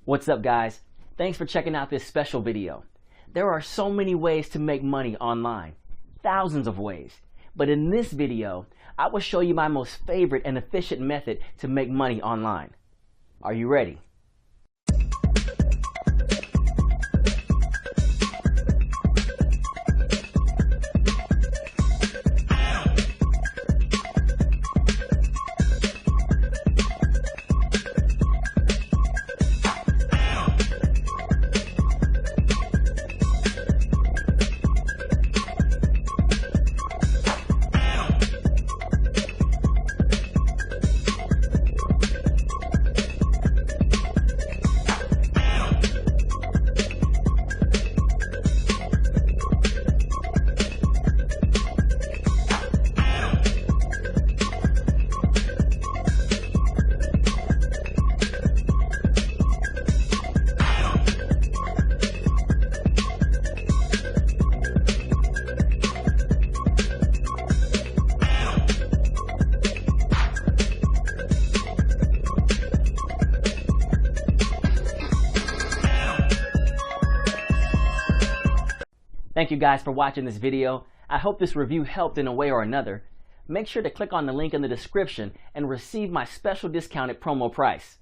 What's up, guys? Thanks for checking out this special video. There are so many ways to make money online, thousands of ways. But in this video, I will show you my most favorite and efficient method to make money online. Are you ready? Thank you guys for watching this video. I hope this review helped in a way or another. Make sure to click on the link in the description and receive my special discounted promo price.